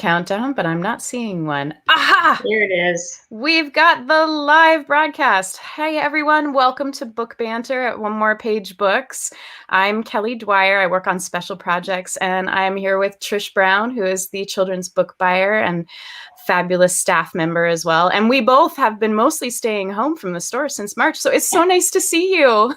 countdown, but I'm not seeing one. Aha! Here it is. We've got the live broadcast. Hey, everyone. Welcome to Book Banter at One More Page Books. I'm Kelly Dwyer. I work on special projects, and I'm here with Trish Brown, who is the children's book buyer and fabulous staff member as well. And we both have been mostly staying home from the store since March. So it's so nice to see you.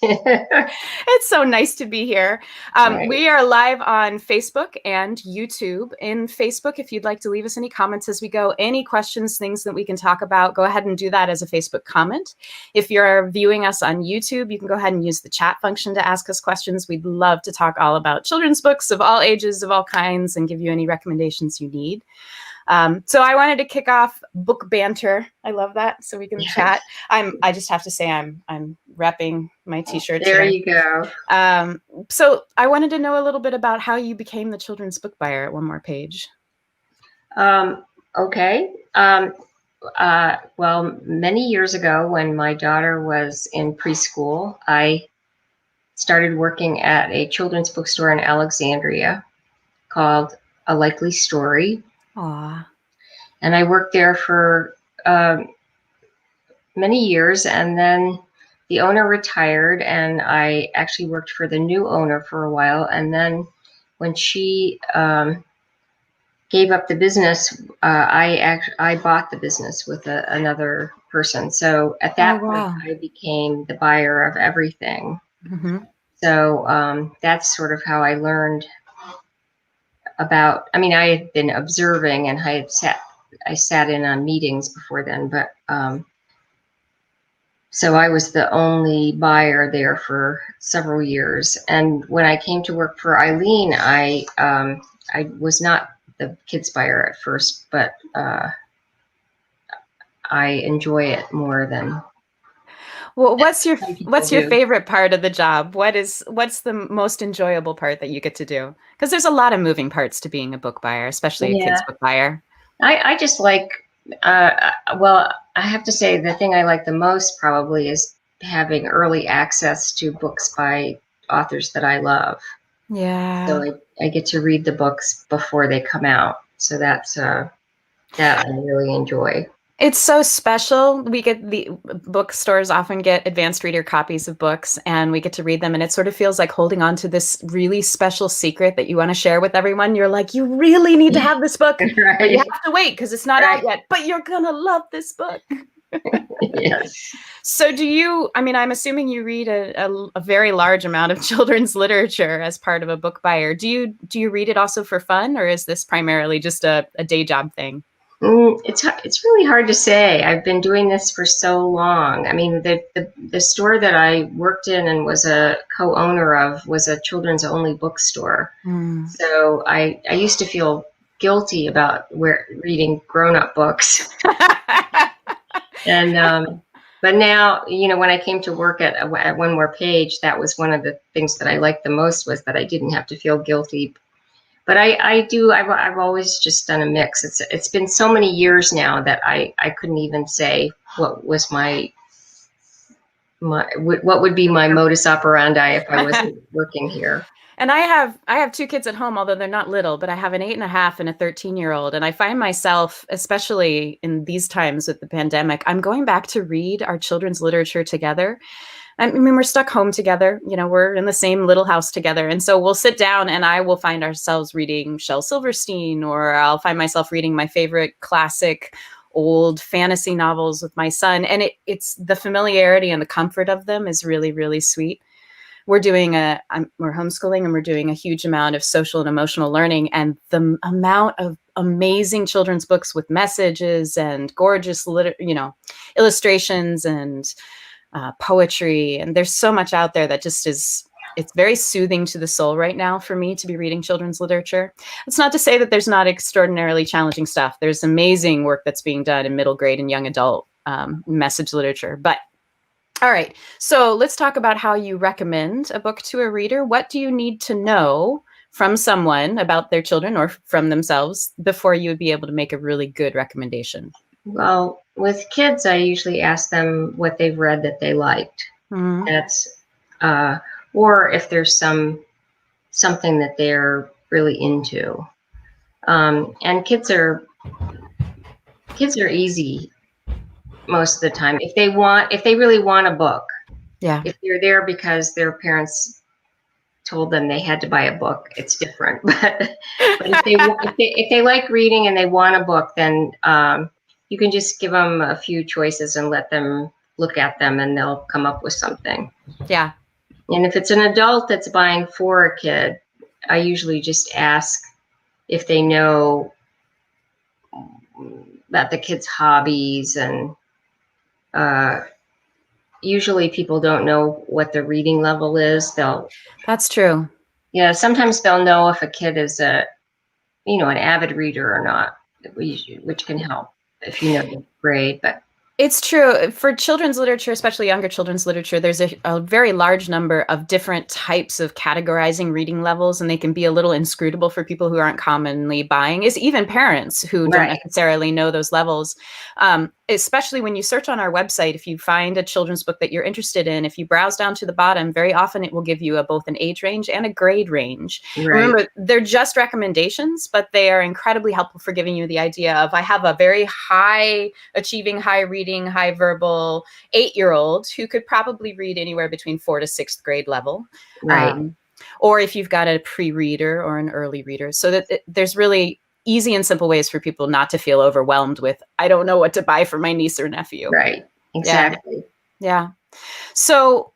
It's so nice to be here. Right. We are live on Facebook and YouTube. In Facebook, if you'd like to leave us any comments as we go, any questions, things that we can talk about, go ahead and do that as a Facebook comment. If you're viewing us on YouTube, you can go ahead and use the chat function to ask us questions. We'd love to talk all about children's books of all ages, of all kinds, and give you any recommendations you need. So I wanted to kick off Book Banter. I love that. So we can chat. I just have to say I'm repping my t-shirt. There you go. So I wanted to know a little bit about how you became the children's book buyer at One More Page. Okay. Well, many years ago when my daughter was in preschool, I started working at a children's bookstore in Alexandria called A Likely Story. Aww. And I worked there for many years, and then the owner retired, and I actually worked for the new owner for a while. And then when she gave up the business, I bought the business with another person. So at that point, I became the buyer of everything. Mm-hmm. So that's sort of how I learned about, I had been observing, and I sat in on meetings before then, but so I was the only buyer there for several years. And when I came to work for Eileen, I was not the kids buyer at first, but I enjoy it more than. Well, what's your favorite part of the job? What's the most enjoyable part that you get to do? Because there's a lot of moving parts to being a book buyer, especially a kids book buyer. I just like, well, I have to say the thing I like the most probably is having early access to books by authors that I love. Yeah. So I get to read the books before they come out. So that's that I really enjoy. It's so special. We get the bookstores often get advanced reader copies of books, and we get to read them. And it sort of feels like holding on to this really special secret that you want to share with everyone. You're like, you really need to have this book, right. But you have to wait because it's not out yet, but you're going to love this book. Yes. So do you, I'm assuming you read a very large amount of children's literature as part of a book buyer. Do you read it also for fun, or is this primarily just a day job thing? It's really hard to say. I've been doing this for so long. The store that I worked in and was a co-owner of was a children's only bookstore. So I used to feel guilty about reading grown-up books. And but now, when I came to work at One More Page, that was one of the things that I liked the most, was that I didn't have to feel guilty. But I've always just done a mix. It's been so many years now that I couldn't even say what was what would be my modus operandi if I wasn't working here. And I have two kids at home, although they're not little, but I have an 8.5 and a 13-year-old. And I find myself, especially in these times with the pandemic, I'm going back to read our children's literature together. We're stuck home together, we're in the same little house together. And so we'll sit down and I will find ourselves reading Shel Silverstein, or I'll find myself reading my favorite classic old fantasy novels with my son. And it's the familiarity and the comfort of them is really, really sweet. We're homeschooling, and we're doing a huge amount of social and emotional learning, and the amount of amazing children's books with messages and gorgeous, illustrations and poetry. And there's so much out there that just it's very soothing to the soul right now for me to be reading children's literature. It's not to say that there's not extraordinarily challenging stuff. There's amazing work that's being done in middle grade and young adult message literature. But all right, so let's talk about how you recommend a book to a reader. What do you need to know from someone about their children or from themselves before you would be able to make a really good recommendation? Well, with kids, I usually ask them what they've read that they liked. Mm-hmm. That's, or if there's something that they're really into. And kids are easy most of the time. If they really want a book, Yeah. if they're there because their parents told them they had to buy a book, it's different. But if they like reading and they want a book, then you can just give them a few choices and let them look at them, and they'll come up with something. Yeah. And if it's an adult that's buying for a kid, I usually just ask if they know about the kid's hobbies, and usually people don't know what the reading level is. That's true. Sometimes they'll know if a kid is an avid reader or not, which can help if you know the grade. But It's true. For children's literature, especially younger children's literature, there's a very large number of different types of categorizing reading levels, and they can be a little inscrutable for people who aren't commonly buying, is even parents who don't right, necessarily know those levels. Especially when you search on our website, if you find a children's book that you're interested in, if you browse down to the bottom, very often it will give you both an age range and a grade range. right, Remember, they're just recommendations, but they are incredibly helpful for giving you the idea of, I have a very high achieving, high reading, high verbal 8-year-old who could probably read anywhere between 4th to 6th grade level. right, Or if you've got a pre-reader or an early reader, so that there's really easy and simple ways for people not to feel overwhelmed with, I don't know what to buy for my niece or nephew. right, exactly. Yeah. So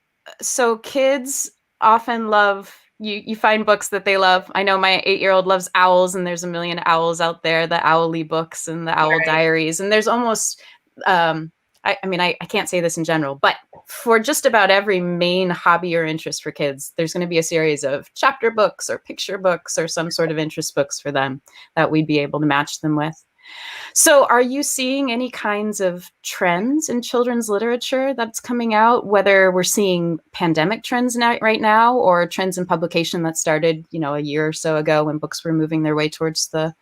kids often love, you find books that they love. I know my 8-year-old loves owls, and there's a million owls out there, the owly books and the owl Right, diaries. And there's almost, I mean, I can't say this in general, but for just about every main hobby or interest for kids, there's going to be a series of chapter books or picture books or some sort of interest books for them that we'd be able to match them with. So, are you seeing any kinds of trends in children's literature that's coming out, whether we're seeing pandemic trends right now, or trends in publication that started, a year or so ago when books were moving their way towards the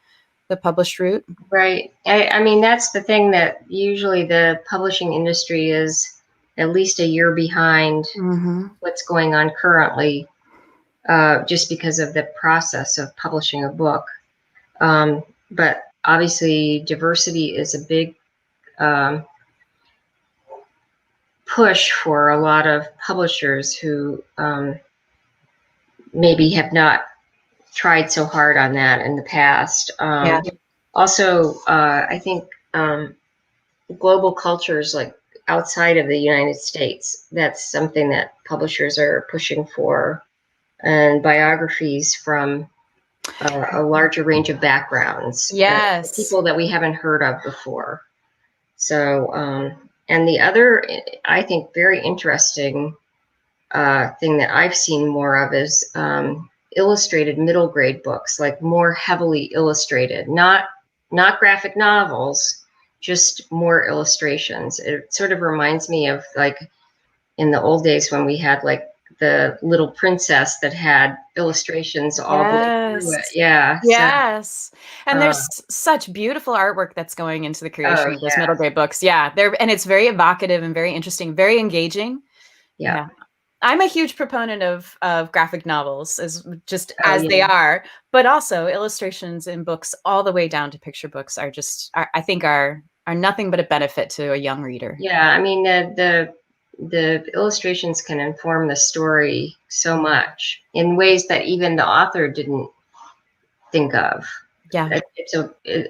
published route? right. I mean, that's the thing, that usually the publishing industry is at least a year behind Mm-hmm. what's going on currently, just because of the process of publishing a book. But obviously, diversity is a big um, push for a lot of publishers who maybe have not tried so hard on that in the past. Yeah. Also, I think global cultures, like outside of the United States, that's something that publishers are pushing for, and biographies from a larger range of backgrounds, Yes. people that we haven't heard of before. So, and the other, I think, very interesting thing that I've seen more of is illustrated middle grade books, like more heavily illustrated, not graphic novels, just more illustrations. It sort of reminds me of, like, in the old days when we had, like, the Little Princess that had illustrations all the way through Yes. it. Yeah. So, Yes. And uh, there's such beautiful artwork that's going into the oh creation of those yeah, middle grade books. Yeah. And it's very evocative and very interesting, very engaging. yeah, Yeah. I'm a huge proponent of graphic novels, as just oh as they yeah, are, but also illustrations in books all the way down to picture books are just, I think, are nothing but a benefit to a young reader. yeah. I mean, the illustrations can inform the story so much in ways that even the author didn't think of. Yeah.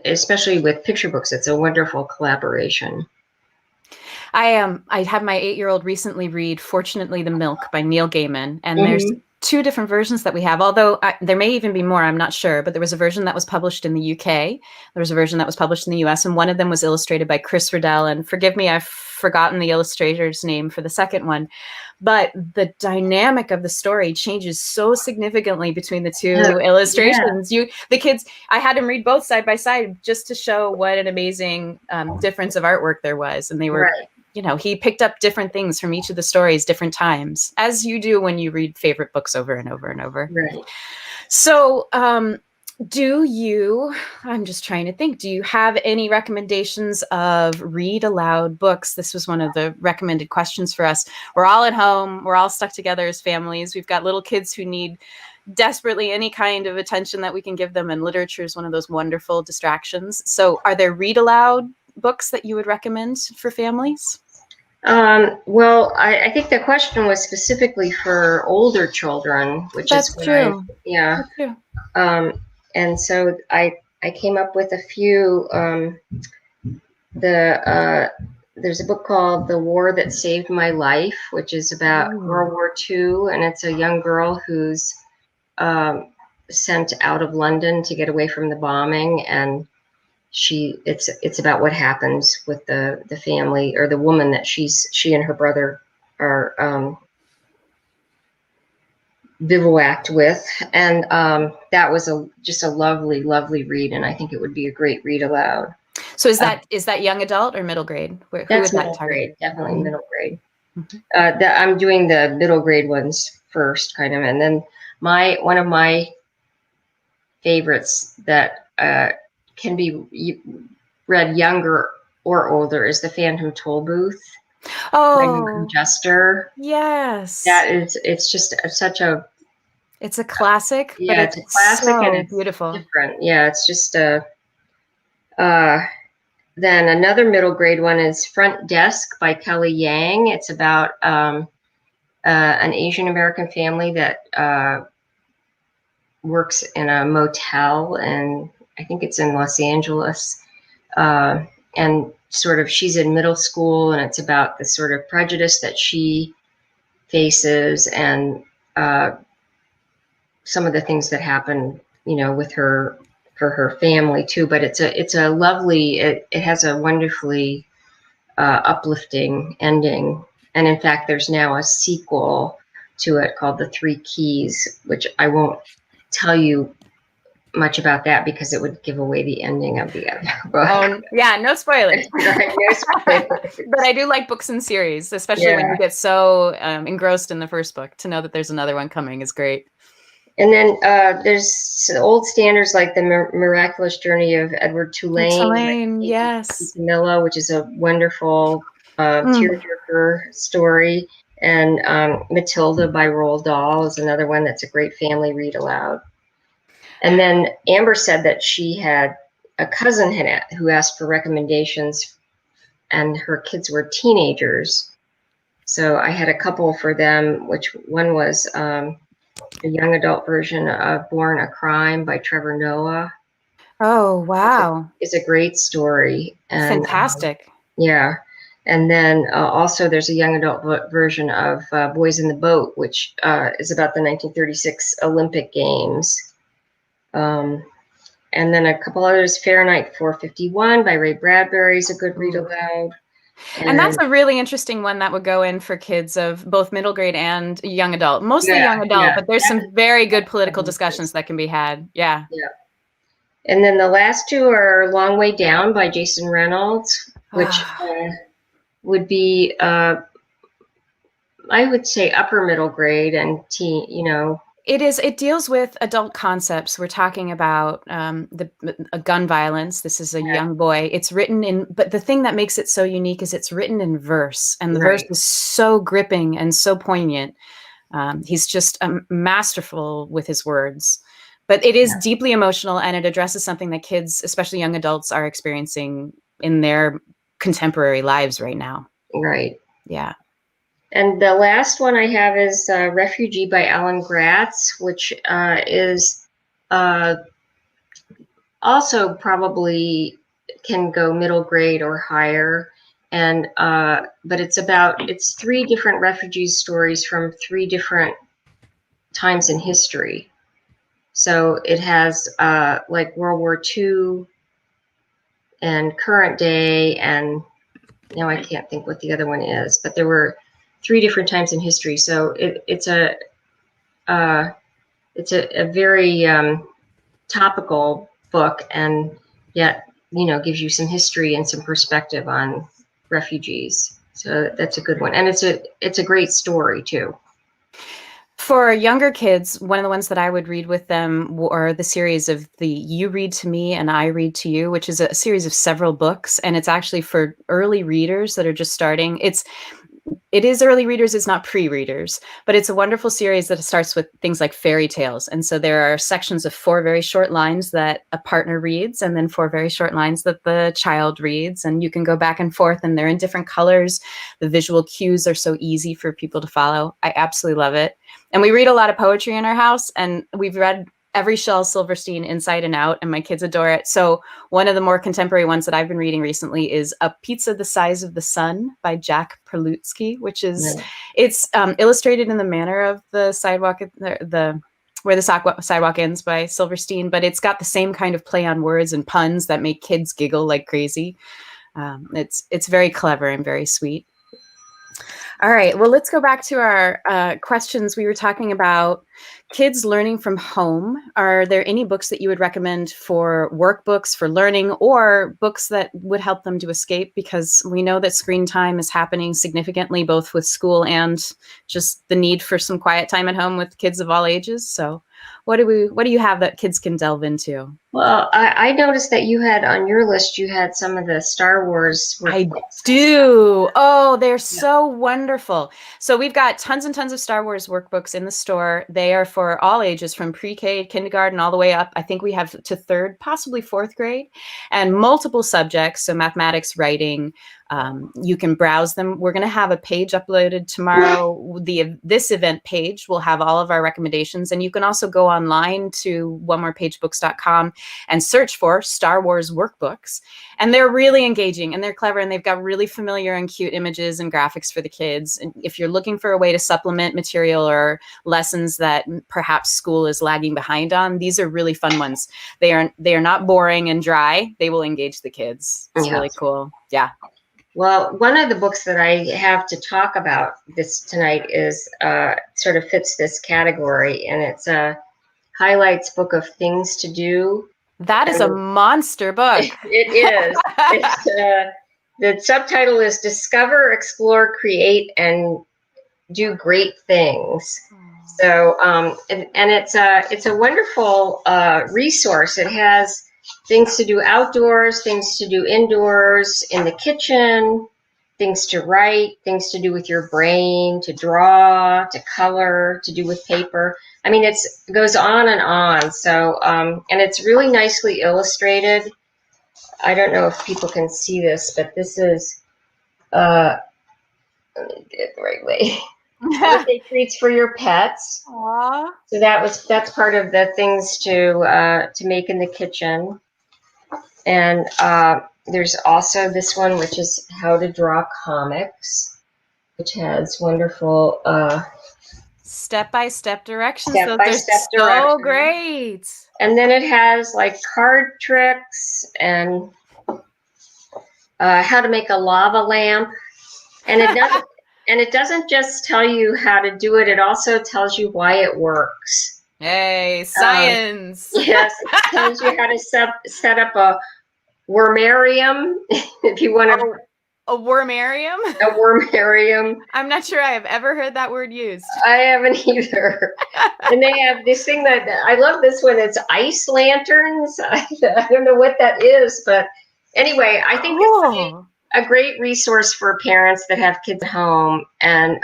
Especially with picture books, it's a wonderful collaboration. I had my 8-year-old recently read Fortunately the Milk by Neil Gaiman, and there's Hmm. two different versions that we have, although there may even be more, I'm not sure, but there was a version that was published in the UK, there was a version that was published in the US, and one of them was illustrated by Chris Riddell, and forgive me, I've forgotten the illustrator's name for the second one, but the dynamic of the story changes so significantly between the two Oh, yeah, illustrations. The kids, I had them read both side by side just to show what an amazing difference of artwork there was, and they were, right, he picked up different things from each of the stories, different times, as you do when you read favorite books over and over and over. right. So, I'm just trying to think, do you have any recommendations of read aloud books? This was one of the recommended questions for us. We're all at home. We're all stuck together as families. We've got little kids who need desperately any kind of attention that we can give them, and literature is one of those wonderful distractions. So are there read aloud books that you would recommend for families? Well, I think the question was specifically for older children, which is That's what I, true. yeah. That's true. And so I came up with a few. There's a book called The War That Saved My Life, which is about Ooh. World War II, and it's a young girl who's um, sent out of London to get away from the bombing, and it's about what happens with the family, or the woman that she and her brother are bivouacked with, and that was just a lovely read, and I think it would be a great read aloud. So is that young adult or middle grade? Who That's would that middle target? grade, definitely Mhm. middle grade. Mhm. I'm doing the middle grade ones first, kind of, and then one of my favorites that can be read younger or older is The Phantom Toll Booth by Norton Oh, Juster. yes. It's just such a, It's a classic, but yeah, it's it's a classic and so it's beautiful. different. Yeah, it's just uh, then another middle grade one is Front Desk by Kelly Yang. It's about an Asian American family that works in a motel, and I think it's in Los Angeles. Uh, and sort of she's in middle school, and it's about the sort of prejudice that she faces, and uh, some of the things that happen, with her, for her family too. But it's a lovely. It has a wonderfully uplifting ending. And in fact, there's now a sequel to it called The Three Keys, which I won't tell you much about that because it would give away the ending of the other book. Oh, yeah, no spoilers. Right, no But spoilers. I do like books and series, especially when you Yeah. get so engrossed in the first book. To know that there's another one coming is great. And then there's old standards like The Miraculous Journey of Edward Tulane by Tulane, Kate yes. Camillo, which is a wonderful Mm. tearjerker story. And Matilda by Roald Dahl is another one that's a great family read aloud. And then Amber said that she had a cousin who asked for recommendations, and her kids were teenagers. So I had a couple for them, which one was the young adult version of Born a Crime by Trevor Noah. Oh, It's a, wow. it's a great story. And Fantastic. yeah. And then also there's a young adult version of Boys in the Boat, which is about the 1936 Olympic Games. And then a couple others. Fahrenheit 451 by Ray Bradbury is a good read Ooh. aloud. And that's And a really interesting one that would go in for kids of both middle grade and young adult. Mostly yeah, young adult, yeah, but there's some very good political discussions yeah. that can be had. Yeah. And then the last two are Long Way Down by Jason Reynolds, which Ah. would be, I would say, upper middle grade and teen. It deals with adult concepts. We're talking about the gun violence. This is a Yeah, young boy. It's written in, but the thing that makes it so unique is it's written in verse, and the verse right. is so gripping and so poignant. He's just masterful with his words. But it is Yeah, deeply emotional, and it addresses something that kids, especially young adults, are experiencing in their contemporary lives right now. right. Yeah. And the last one I have is Refugee by Alan Gratz, which is uh, also probably can go middle grade or higher. And but it's three different refugee stories from three different times in history. So it has like World War II and current day, and now I can't think what the other one is, but there were three different times in history. So uh, it's a very topical book, and yet gives you some history and some perspective on refugees. So that's a good one, and it's a great story too. For younger kids, one of the ones that I would read with them were the series of the You Read to Me and I Read to You, which is a series of several books. And it's actually for early readers that are just starting. it is early readers, it's not pre-readers, but it's a wonderful series that starts with things like fairy tales. And so there are sections of 4 very short lines that a partner reads, and then 4 very short lines that the child reads. And you can go back and forth, and they're in different colors. The visual cues are so easy for people to follow. I absolutely love it. And we read a lot of poetry in our house, and we've read every Shel Silverstein inside and out, and my kids adore it. So one of the more contemporary ones that I've been reading recently is A Pizza the Size of the Sun by Jack Perlutsky, which is, it's illustrated in the manner of the sidewalk, the where the sidewalk ends by Silverstein, but it's got the same kind of play on words and puns that make kids giggle like crazy. It's very clever and very sweet. All right, well, let's go back to our questions. We were talking about kids learning from home. Are there any books that you would recommend for workbooks, for learning, or books that would help them to escape? Because we know that screen time is happening significantly, both with school and just the need for some quiet time at home with kids of all ages. So what do you have that kids can delve into? Well, I noticed that you had on your list, you had some of the Star Wars workbooks. I do. Oh, they're so wonderful. So we've got tons and tons of Star Wars workbooks in the store. They are for all ages, from pre-K, kindergarten, all the way up. I think we have to 3rd, possibly 4th grade, and multiple subjects. So mathematics, writing. You can browse them. We're going to have a page uploaded tomorrow. This event page will have all of our recommendations, and you can also go online to onemorepagebooks.com and search for Star Wars workbooks. And they're really engaging, and they're clever, and they've got really familiar and cute images and graphics for the kids. And if you're looking for a way to supplement material or lessons that perhaps school is lagging behind on, these are really fun ones. They are not boring and dry. They will engage the kids. It's really cool. Yeah. Well, one of the books that I have to talk about this tonight is sort of fits this category, and it's a highlights book of things to do. That is a monster book. It is. The subtitle is Discover, Explore, Create, and Do Great Things. So, and it's a wonderful resource. It has things to do outdoors, things to do indoors, in the kitchen, things to write, things to do with your brain, to draw, to color, to do with paper. I mean, it goes on and on. So, and it's really nicely illustrated. I don't know if people can see this, but this is, let me get it the right way. Birthday treats for your pets. Aww. So that's part of the things to make in the kitchen. And there's also this one, which is how to draw comics, which has wonderful step-by-step directions. Step-by-step directions. So great. And then it has like card tricks and how to make a lava lamp. And it doesn't just tell you how to do it. It also tells you why it works. Hey, science. Yes, it tells you how to set up a wormarium if you want to. A wormarium? A wormarium. I'm not sure I have ever heard that word used. I haven't either. And they have this thing that I love. This one. It's ice lanterns. I don't know what that is, but anyway, I think it's a great resource for parents that have kids at home. And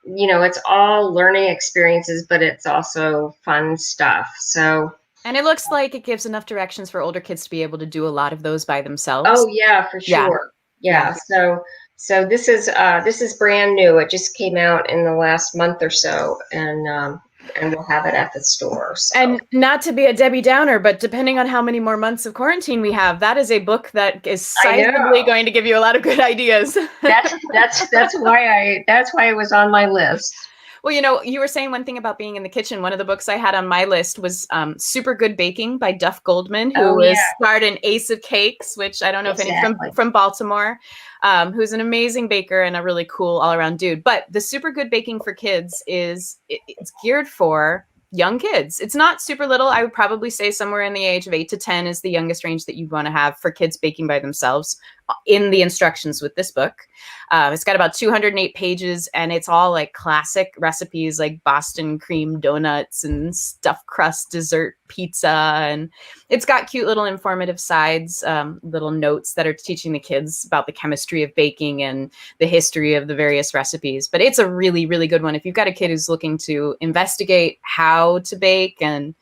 it's all learning experiences, but it's also fun stuff. So. And it looks like it gives enough directions for older kids to be able to do a lot of those by themselves. Oh yeah, for sure. Yeah. So this is brand new. It just came out in the last month or so, and we'll have it at the store. So. And not to be a Debbie Downer, but depending on how many more months of quarantine we have, that is a book that is sizably going to give you a lot of good ideas. That's why it was on my list. Well, you were saying one thing about being in the kitchen. One of the books I had on my list was Super Good Baking by Duff Goldman, who starred in Ace of Cakes, which I don't know if any from Baltimore, who's an amazing baker and a really cool all-around dude. But the Super Good Baking for Kids it's geared for young kids. It's not super little. I would probably say somewhere in the age of 8 to 10 is the youngest range that you want to have for kids baking by themselves. in the instructions with this book. It's got about 208 pages, and it's all like classic recipes like Boston cream donuts and stuffed crust dessert pizza. And it's got cute little informative sides, little notes that are teaching the kids about the chemistry of baking and the history of the various recipes. But it's a really, really good one if you've got a kid who's looking to investigate how to bake and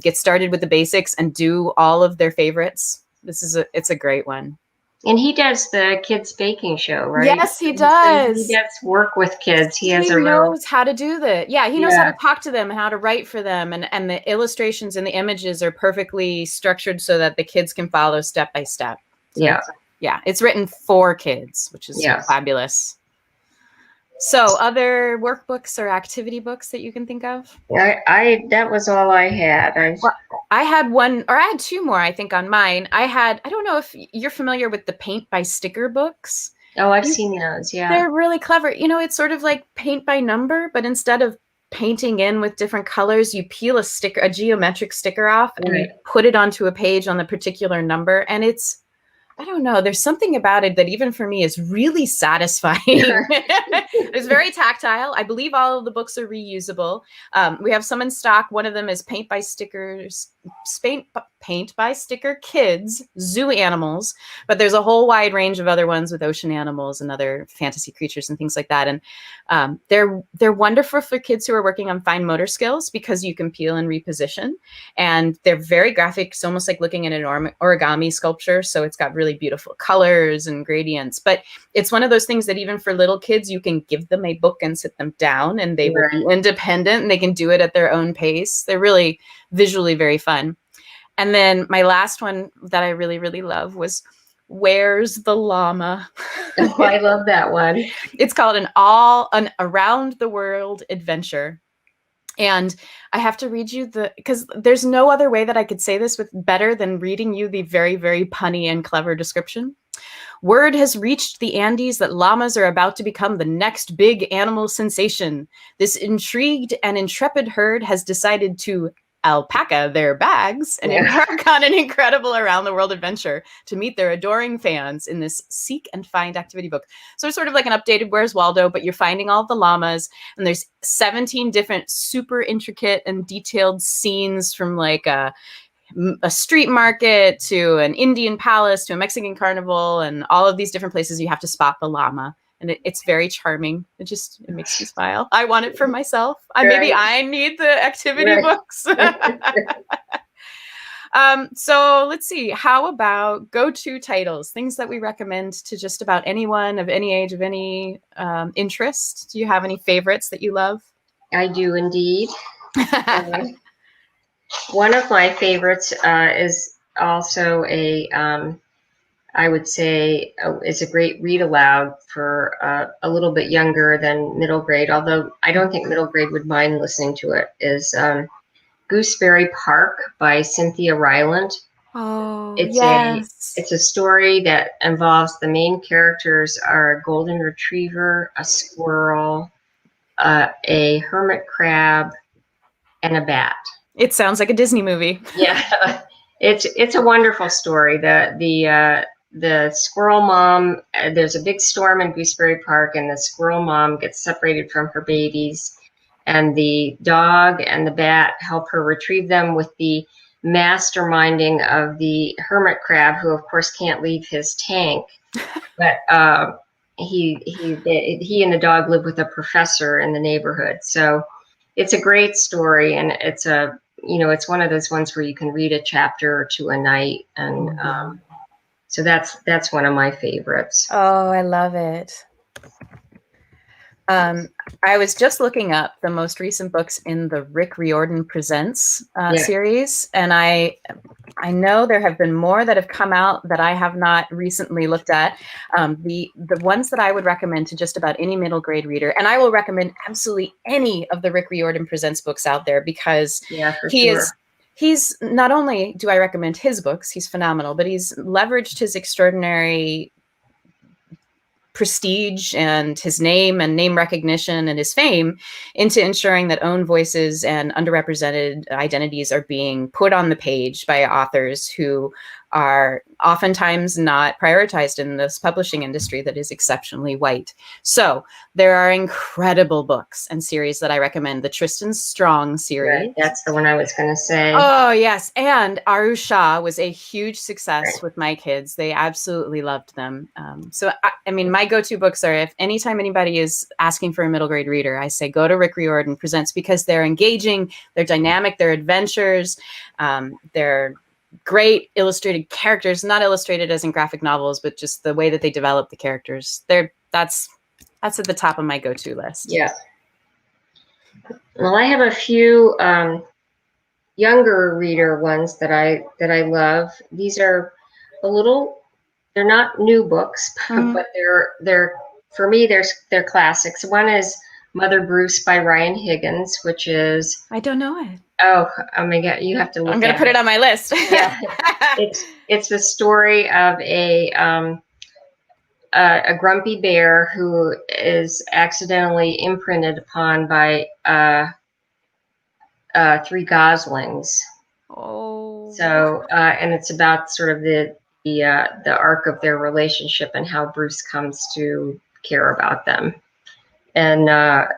get started with the basics and do all of their favorites. It's a great one. And he does the kids baking show, right? Yes, he does. He does work with kids. He has He knows how to do that. Yeah, he knows how to talk to them and how to write for them. And the illustrations and the images are perfectly structured so that the kids can follow step by step. So it's written for kids, which is fabulous. So other workbooks or activity books that you can think of? That was all I had. I had one, or I had two more, I think, on mine. I don't know if you're familiar with the paint by sticker books. Oh, I've seen those. Yeah. They're really clever. It's sort of like paint by number, but instead of painting in with different colors, you peel a geometric sticker off and you put it onto a page on the particular number. And I don't know, there's something about it that even for me is really satisfying. It's very tactile. I believe all of the books are reusable. We have some in stock. One of them is Paint by Sticker Kids, Zoo Animals, but there's a whole wide range of other ones with ocean animals and other fantasy creatures and things like that. And they're wonderful for kids who are working on fine motor skills because you can peel and reposition. And they're very graphic. It's almost like looking at an origami sculpture. So it's got really beautiful colors and gradients. But it's one of those things that even for little kids, you can give them a book and sit them down and they will be independent and they can do it at their own pace. They're really visually very fun. And then my last one that I really, really love was Where's the Llama? Oh, I love that one. It's called an Around the World Adventure. And I have to read you because there's no other way that I could say this with better than reading you the very, very punny and clever description. Word has reached the Andes that llamas are about to become the next big animal sensation. This intrigued and intrepid herd has decided to alpaca their bags and embark on an incredible around-the-world adventure to meet their adoring fans in this seek and find activity book. So it's sort of like an updated Where's Waldo, but you're finding all the llamas, and there's 17 different super intricate and detailed scenes from like a street market to an Indian palace to a Mexican carnival, and all of these different places you have to spot the llama. And it's very charming. It makes me smile. I want it for myself. Maybe I need the activity books. So let's see. How about go-to titles? Things that we recommend to just about anyone of any age, of any interest. Do you have any favorites that you love? I do indeed. One of my favorites is also I would say is a great read aloud for a little bit younger than middle grade, although I don't think middle grade would mind listening to it, is Gooseberry Park by Cynthia Rylant. Oh, It's a story that involves the main characters are a golden retriever, a squirrel, a hermit crab, and a bat. It sounds like a Disney movie. Yeah, it's a wonderful story. The squirrel mom, there's a big storm in Gooseberry Park, and the squirrel mom gets separated from her babies, and the dog and the bat help her retrieve them with the masterminding of the hermit crab, who of course can't leave his tank, but he and the dog live with a professor in the neighborhood. So it's a great story, and it's one of those ones where you can read a chapter or two a night, and so that's one of my favorites. Oh, I love it. I was just looking up the most recent books in the Rick Riordan Presents series, and I know there have been more that have come out that I have not recently looked at. The ones that I would recommend to just about any middle grade reader, and I will recommend absolutely any of the Rick Riordan Presents books out there, because he's not only do I recommend his books, he's phenomenal, but he's leveraged his extraordinary prestige and his name and name recognition and his fame into ensuring that own voices and underrepresented identities are being put on the page by authors who are oftentimes not prioritized in this publishing industry that is exceptionally white. So there are incredible books and series that I recommend. The Tristan Strong series. Right. That's the one I was going to say. Oh, yes. And Aru Shah was a huge success Right. with my kids. They absolutely loved them. So, I mean, my go-to books are, if anytime anybody is asking for a middle grade reader, I say go to Rick Riordan Presents, because they're engaging, they're dynamic, they're adventures, they're great illustrated characters, not illustrated as in graphic novels, but just the way that they develop the characters. That's at the top of my go-to list. Yeah. Well, I have a few younger reader ones that I love. These are they're not new books, but they're for me they're classics. One is Mother Bruce by Ryan Higgins, which is, I don't know it. Oh my God, you have to look. I'm gonna put it on my list. Yeah, it's the story of a grumpy bear who is accidentally imprinted upon by three goslings. Oh. So and it's about sort of the arc of their relationship and how Bruce comes to care about them. And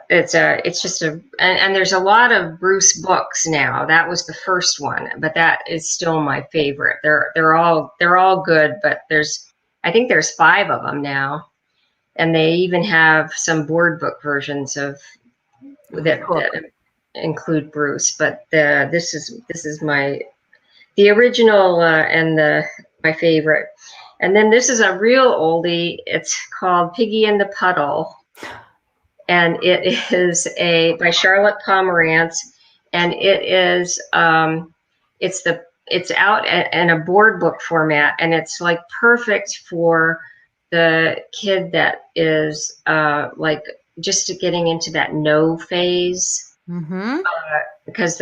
it's just and there's a lot of Bruce books now. That was the first one, but that is still my favorite. They're all good, but I think there's 5 of them now, and they even have some board book versions of that include Bruce. But this is the original and my favorite. And then this is a real oldie. It's called Piggy in the Puddle. And it is by Charlotte Pomerantz, and it is it's out in a board book format, and it's like perfect for the kid that is like just getting into that no phase, because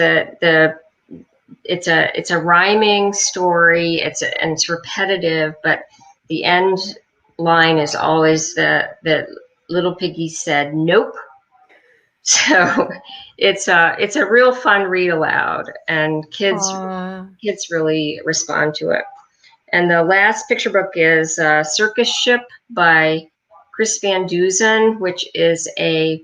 it's a rhyming story. And it's repetitive, but the end line is always the little piggy said nope. So it's a real fun read aloud, and kids really respond to it. And the last picture book is Circus Ship by Chris Van Dusen, which is a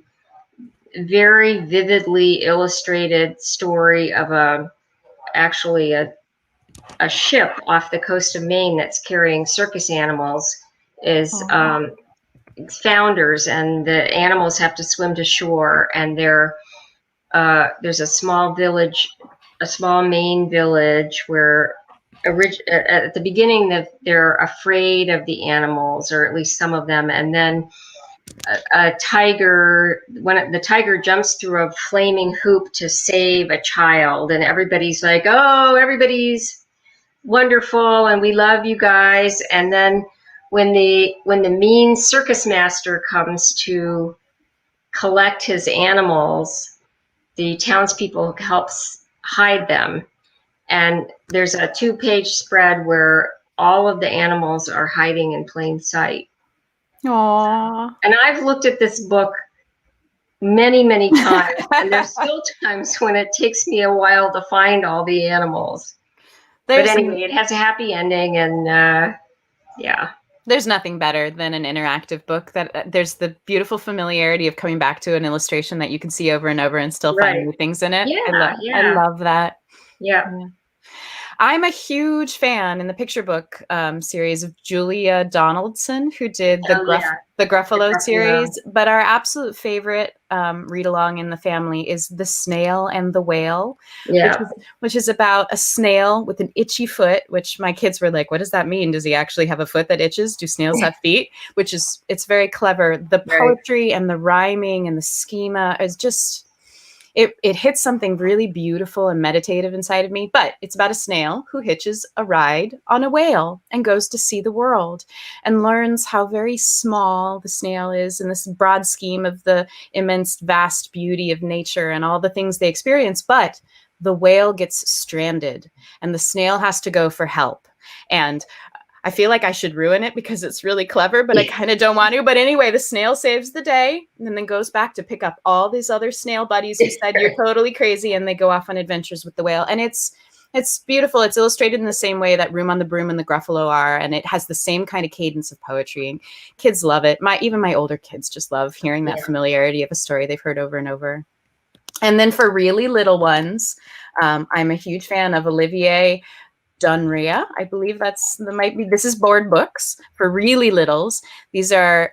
very vividly illustrated story of actually a ship off the coast of Maine that's carrying circus animals. Founders, and the animals have to swim to shore, and there's a small Maine village where at the beginning they're afraid of the animals, or at least some of them, and then a tiger, when the tiger jumps through a flaming hoop to save a child, and everybody's like, oh, everybody's wonderful and we love you guys. And then when the mean circus master comes to collect his animals, the townspeople helps hide them. And there's a 2-page spread where all of the animals are hiding in plain sight. Aww. And I've looked at this book many, many times, and there's still times when it takes me a while to find all the animals. But anyway, it has a happy ending, and yeah. There's nothing better than an interactive book that there's the beautiful familiarity of coming back to an illustration that you can see over and over and still find new things in it. Yeah, I love that. Yeah. I'm a huge fan in the picture book series of Julia Donaldson, who did the Gruffalo series. But our absolute favorite read along in the family is The Snail and the Whale, which is about a snail with an itchy foot, which my kids were like, what does that mean? Does he actually have a foot that itches? Do snails have feet? It's very clever. The poetry and the rhyming and the schema is just... It hits something really beautiful and meditative inside of me, but it's about a snail who hitches a ride on a whale and goes to see the world and learns how very small the snail is in this broad scheme of the immense, vast beauty of nature and all the things they experience. But the whale gets stranded and the snail has to go for help. And I feel like I should ruin it because it's really clever, but I kind of don't want to. But anyway, the snail saves the day and then goes back to pick up all these other snail buddies who said you're totally crazy, and they go off on adventures with the whale. And it's It's beautiful. It's illustrated in the same way that Room on the Broom and the Gruffalo are, and it has the same kind of cadence of poetry. And kids love it. Even my older kids just love hearing that familiarity of a story they've heard over and over. And then for really little ones, I'm a huge fan of Olivier Dunria. I believe this is Board Books for really littles. These are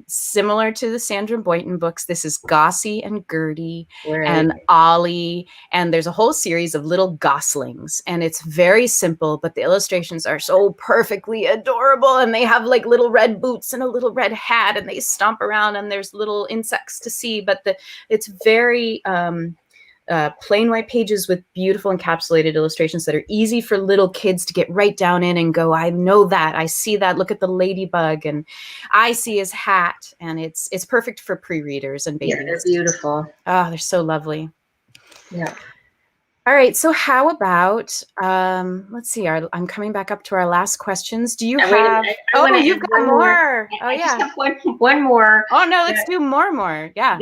similar to the Sandra Boynton books. This is Gossie and Gertie and Ollie, and there's a whole series of little goslings, and it's very simple, but the illustrations are so perfectly adorable, and they have like little red boots and a little red hat, and they stomp around, and there's little insects to see, but it's very plain white pages with beautiful encapsulated illustrations that are easy for little kids to get right down in and go, I know that, I see that, look at the ladybug, and I see his hat. And it's perfect for pre-readers and babies. Yeah, they're beautiful. Oh, they're so lovely. Yeah. All right, so how about, let's see, I'm coming back up to our last questions. Do you have, you've got more. I just have one more. Oh no, let's do more. Yeah.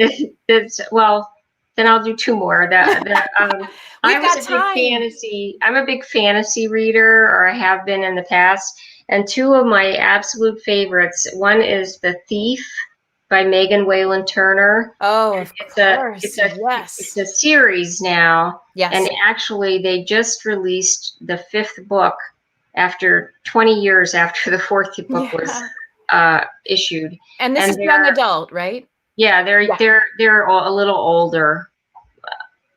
Well, then I'll do two more. I'm a big fantasy reader, or I have been in the past. And two of my absolute favorites. One is The Thief by Megan Whalen Turner. Oh, of course. It's a series now. Yes. And actually, they just released the 5th book after 20 years after the 4th book was issued. And this is young adult, right? Yeah, they're a little older.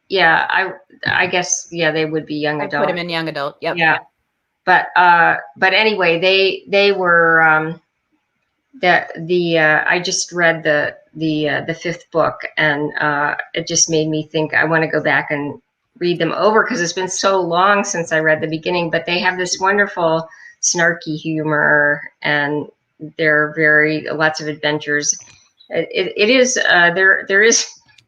Yeah, I guess they would be young adult. I put them in young adult. Yep. Yeah, but anyway, they were I just read the 5th book, and it just made me think I want to go back and read them over, because it's been so long since I read the beginning. But they have this wonderful snarky humor, and they're lots of adventures.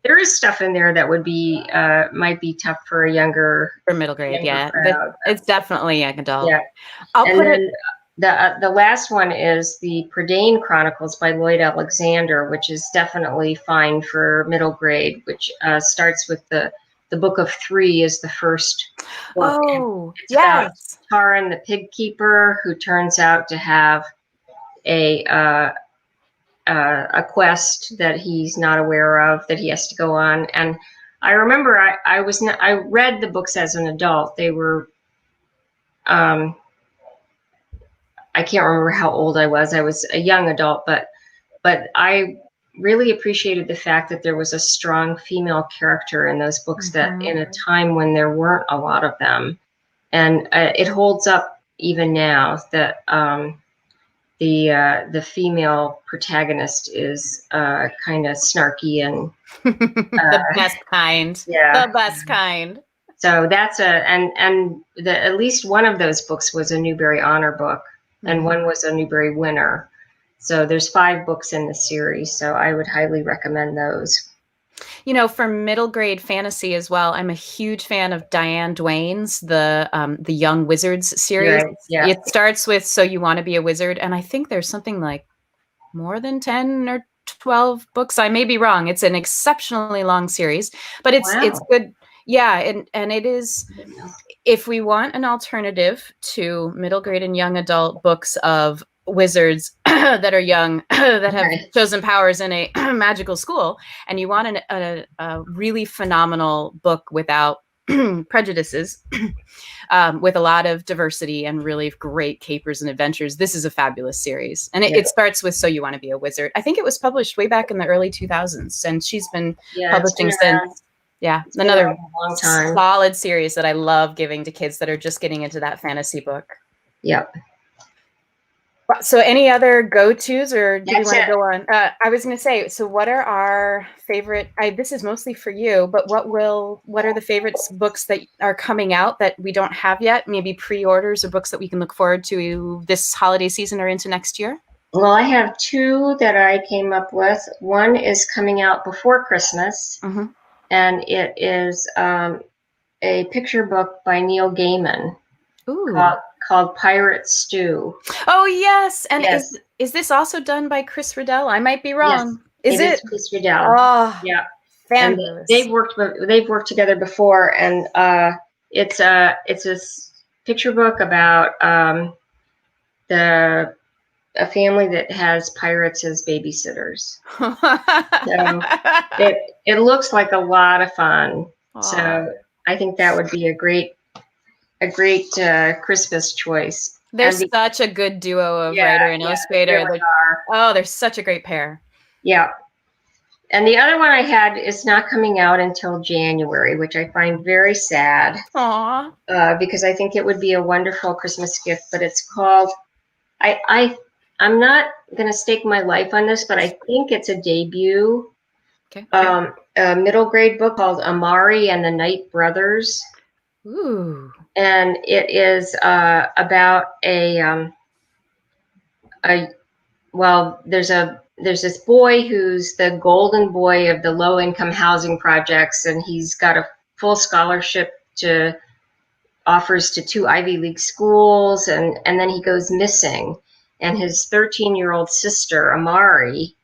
There is stuff in there that would be might be tough for a younger for middle grade. Yeah, but it's definitely young adult. Yeah, the last one is the Prydain Chronicles by Lloyd Alexander, which is definitely fine for middle grade. Which starts with the Book of Three is the first book. Oh, it's about Taran the pig keeper, who turns out to have a quest that he's not aware of, that he has to go on. And I remember I read the books as an adult. They were, I can't remember how old I was. I was a young adult, but I really appreciated the fact that there was a strong female character in those books, that in a time when there weren't a lot of them. And it holds up even now, that the female protaganist is kind of snarky and the best kind. Yeah, the best kind. So that's at least one of those books was a Newbery Honor book, and one was a Newbery winner. So there's 5 books in the series. So I would highly recommend those. You know, for middle grade fantasy as well, I'm a huge fan of Diane Duane's the Young Wizards series. Right, yeah. It starts with So You Want to Be a Wizard, and I think there's something like more than 10 or 12 books. I may be wrong. It's an exceptionally long series, but it's good. Yeah, and it is, if we want an alternative to middle grade and young adult books of wizards that are young, that have chosen powers in a magical school, and you want a really phenomenal book without prejudices, with a lot of diversity and really great capers and adventures, this is a fabulous series. And it starts with So You Want to Be a Wizard. I think it was published way back in the early 2000s, and she's been publishing since. Yeah, another long time. Solid series that I love giving to kids that are just getting into that fantasy book. Yep. So any other go-tos, or do you want to go on? I was going to say, so what are our favorite, this is mostly for you, but what are the favorite books that are coming out that we don't have yet? Maybe pre-orders or books that we can look forward to this holiday season or into next year? Well, I have 2 that I came up with. One is coming out before Christmas, and it is a picture book by Neil Gaiman. Ooh. Called Pirate Stew. Oh yes, and is this also done by Chris Riddell? I might be wrong. Yes, it is Chris Riddell. Oh, yeah. fabulous. And they've worked together before, and It's a picture book about a family that has pirates as babysitters. So it looks like a lot of fun. So I think that would be a great Christmas choice. They're such a good duo of writer and illustrator. They really are. They're such a great pair. Yeah. And the other one I had is not coming out until January, which I find very sad. Because I think it would be a wonderful Christmas gift. But it's called, I'm not going to stake my life on this, but I think it's a debut. Okay. A middle grade book called Amari and the Night Brothers. Ooh. And it is about there's this boy who's the golden boy of the low income housing projects, and he's got a full scholarship offers to 2 Ivy League schools, and then he goes missing, and his 13-year-old sister Amari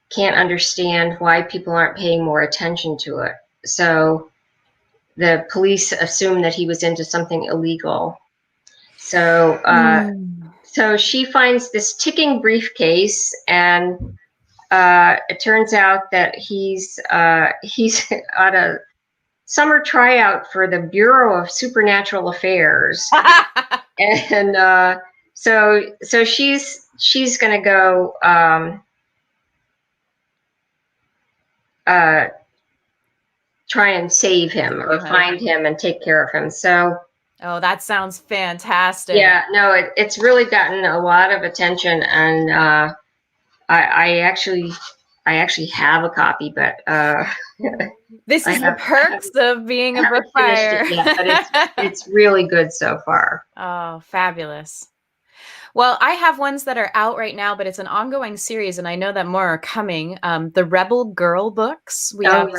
can't understand why people aren't paying more attention to it. So the police assume that he was into something illegal. So so she finds this ticking briefcase, and it turns out that he's at a summer tryout for the Bureau of Supernatural Affairs. And so she's gonna go try and save him or find him and take care of him. So that sounds fantastic. Yeah, no, it's really gotten a lot of attention, and I actually have a copy, but this is the perks of being a book buyer. But it's really good so far. Oh, fabulous. Well, I have ones that are out right now, but it's an ongoing series, and I know that more are coming. The Rebel Girl books. We have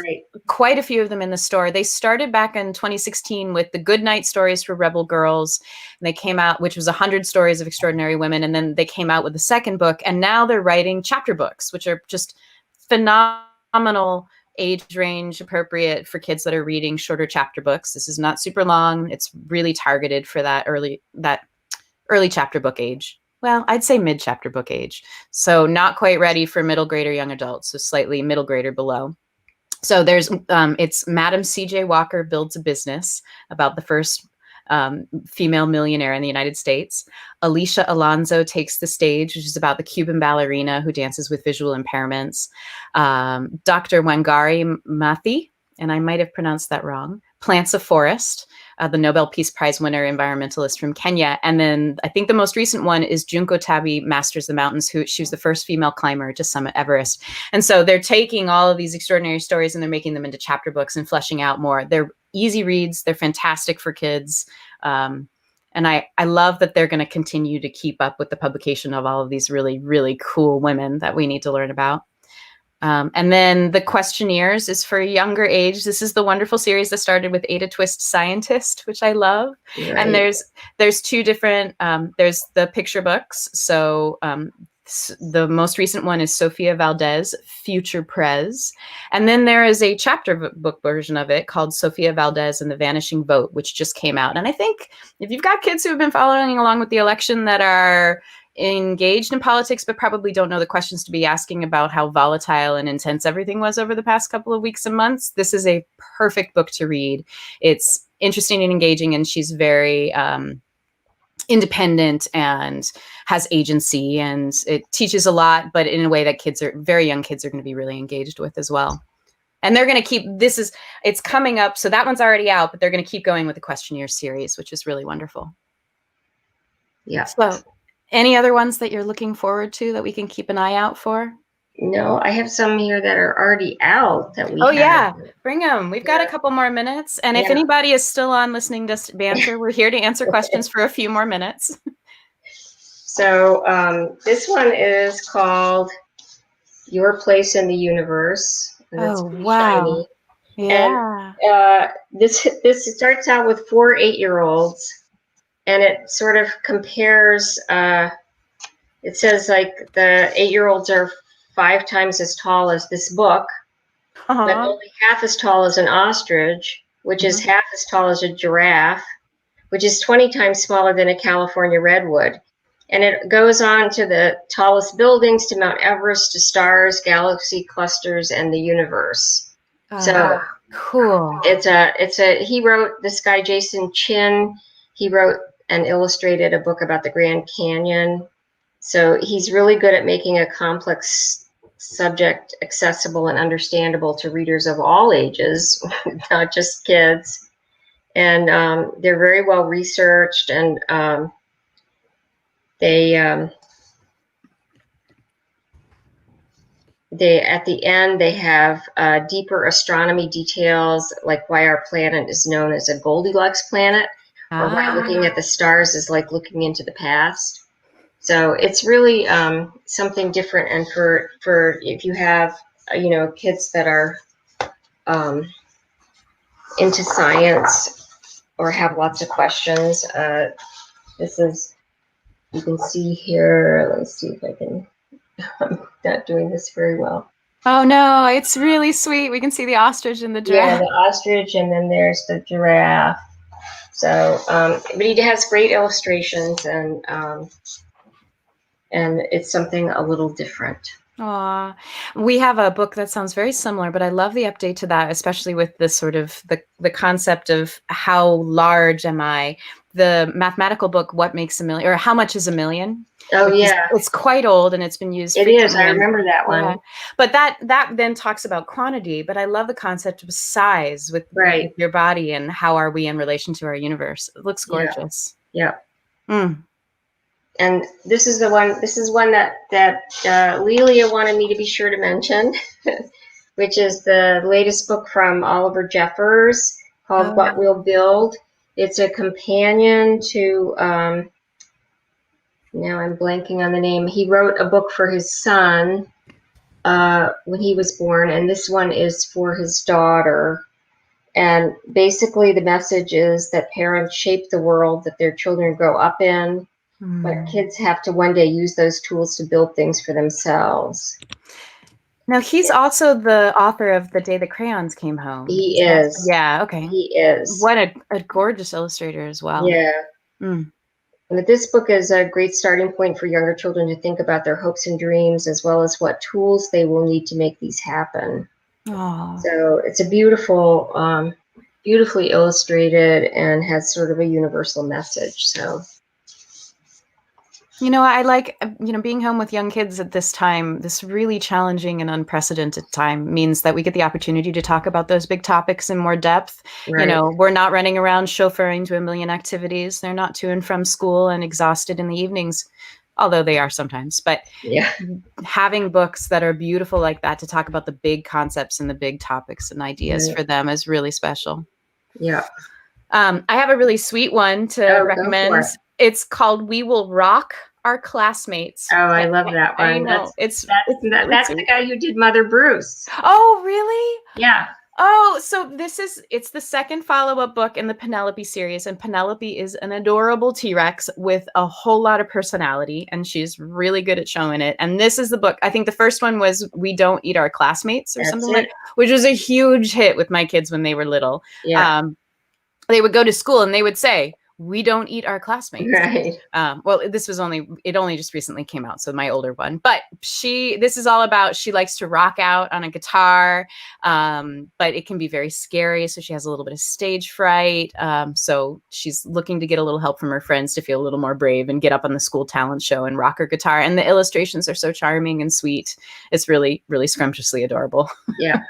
quite a few of them in the store. They started back in 2016 with the Goodnight Stories for Rebel Girls, and they came out, which was 100 stories of extraordinary women, and then they came out with the second book, and now they're writing chapter books, which are just phenomenal, age range appropriate for kids that are reading shorter chapter books. This is not super long. It's really targeted for that early chapter book age. Well, I'd say mid chapter book age. So not quite ready for middle grade or young adults, so slightly middle grade or below. So there's, it's Madam C.J. Walker Builds a Business, about the first female millionaire in the United States. Alicia Alonso Takes the Stage, which is about the Cuban ballerina who dances with visual impairments. Dr. Wangari Maathai, and I might have pronounced that wrong, Plants a Forest, the Nobel Peace Prize winner environmentalist from Kenya. And then I think the most recent one is Junko Tabi Masters the Mountains, she was the first female climber to summit Everest. And so they're taking all of these extraordinary stories and they're making them into chapter books and fleshing out more. They're easy reads. They're fantastic for kids. And I love that they're going to continue to keep up with the publication of all of these really, really cool women that we need to learn about. And then the Questionnaires is for a younger age. This is the wonderful series that started with Ada Twist Scientist, which I love. Right. And there's 2 different, there's the picture books. So the most recent one is Sofia Valdez, Future Prez. And then there is a chapter book version of it called Sofia Valdez and the Vanishing Vote, which just came out. And I think if you've got kids who have been following along with the election that are engaged in politics, but probably don't know the questions to be asking about how volatile and intense everything was over the past couple of weeks and months, this is a perfect book to read. It's interesting and engaging, and she's very independent and has agency, and it teaches a lot, but in a way that very young kids are going to be really engaged with as well. And they're going to keep, it's coming up, so that one's already out, but they're going to keep going with the Questionnaire series, which is really wonderful. Yeah. So any other ones that you're looking forward to that we can keep an eye out for? No, I have some here that are already out that we yeah, bring them. We've got a couple more minutes. And if anybody is still on listening to Banter, we're here to answer questions for a few more minutes. So this one is called Your Place in the Universe. And it's wow. Shiny. Yeah. And this starts out with 4 8-year-olds. And it sort of compares, it says like the 8-year-olds are 5 times as tall as this book, but only half as tall as an ostrich, which is half as tall as a giraffe, which is 20 times smaller than a California redwood. And it goes on to the tallest buildings, to Mount Everest, to stars, galaxy clusters, and the universe. So cool. He wrote, this guy, Jason Chin, he wrote and illustrated a book about the Grand Canyon. So he's really good at making a complex subject accessible and understandable to readers of all ages, not just kids. And they're very well researched, and they at the end they have deeper astronomy details, like why our planet is known as a Goldilocks planet, or why looking at the stars is like looking into the past. So it's really something different. And for if you have kids that are into science or have lots of questions, this is, you can see here. Let's see if I can. I'm not doing this very well. Oh no, it's really sweet. We can see the ostrich and the giraffe. Yeah, the ostrich, and then there's the giraffe. So, but he has great illustrations, and it's something a little different. Aw, we have a book that sounds very similar, but I love the update to that, especially with this sort of the concept of how large am I? The mathematical book, What Makes a Million, or How Much is a Million? Oh yeah, it's quite old, and it's been used. It is. I remember that one. Yeah. But that then talks about quantity. But I love the concept of size with your body, and how are we in relation to our universe? It looks gorgeous. Yeah. And this is the one. This is one that Lelia wanted me to be sure to mention, which is the latest book from Oliver Jeffers called What We'll Build. It's a companion to. Now I'm blanking on the name. He wrote a book for his son when he was born, and this one is for his daughter. And basically the message is that parents shape the world that their children grow up in, but kids have to one day use those tools to build things for themselves. Now, he's also the author of The Day the Crayons Came Home. He is. Yeah, okay. He is. What a gorgeous illustrator as well. Yeah. And this book is a great starting point for younger children to think about their hopes and dreams, as well as what tools they will need to make these happen. So it's a beautiful, beautifully illustrated, and has sort of a universal message. So, I like, being home with young kids at this time, this really challenging and unprecedented time, means that we get the opportunity to talk about those big topics in more depth. Right. We're not running around chauffeuring to a million activities. They're not to and from school and exhausted in the evenings, although they are sometimes. But having books that are beautiful like that to talk about the big concepts and the big topics and ideas for them is really special. Yeah. I have a really sweet one to recommend. It's called We Will Rock Our Classmates. Oh, I love that one. I know. That's the guy who did Mother Bruce. Oh, really? Yeah. Oh, so it's the second follow-up book in the Penelope series, and Penelope is an adorable T-Rex with a whole lot of personality, and she's really good at showing it. And this is the book. I think the first one was We Don't Eat Our Classmates, or something like, which was a huge hit with my kids when they were little. Yeah. They would go to school and they would say, "We don't eat our classmates." Right. Well, it only just recently came out, so my older one. But this is all about, she likes to rock out on a guitar, but it can be very scary. So she has a little bit of stage fright. So she's looking to get a little help from her friends to feel a little more brave and get up on the school talent show and rock her guitar. And the illustrations are so charming and sweet. It's really, really scrumptiously adorable. Yeah.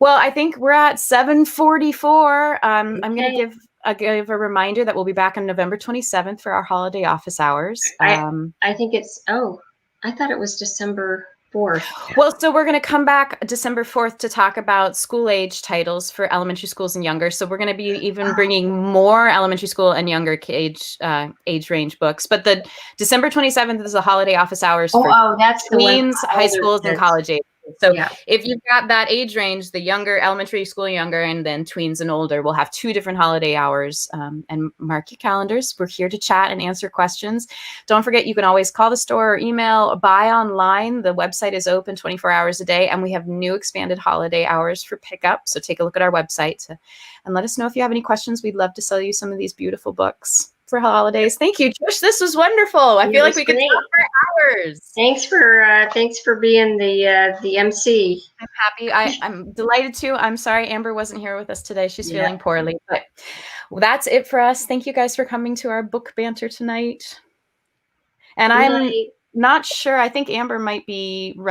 Well, I think we're at 7:44. I'm going to give a reminder that we'll be back on November 27th for our holiday office hours. I think it's, I thought it was December 4th. Well, so we're going to come back December 4th to talk about school age titles for elementary schools and younger. So we're going to be even bringing more elementary school and younger age range books. But the December 27th is the holiday office hours for that's the teens, high schools, and college age. So Yeah. if you've got that age range, the younger, elementary school younger, and then tweens and older, we'll have 2 different holiday hours. And mark your calendars. We're here to chat and answer questions. Don't forget, you can always call the store or email or buy online. The website is open 24 hours a day, and we have new expanded holiday hours for pickup. So take a look at our website and let us know if you have any questions. We'd love to sell you some of these beautiful books for holidays. Thank you, Trish. This was wonderful. I feel like we could talk for hours. Thanks for being the MC. I'm happy. I'm delighted to. I'm sorry Amber wasn't here with us today. She's feeling poorly, but that's it for us. Thank you guys for coming to our book banter tonight. And I'm not sure. I think Amber might be running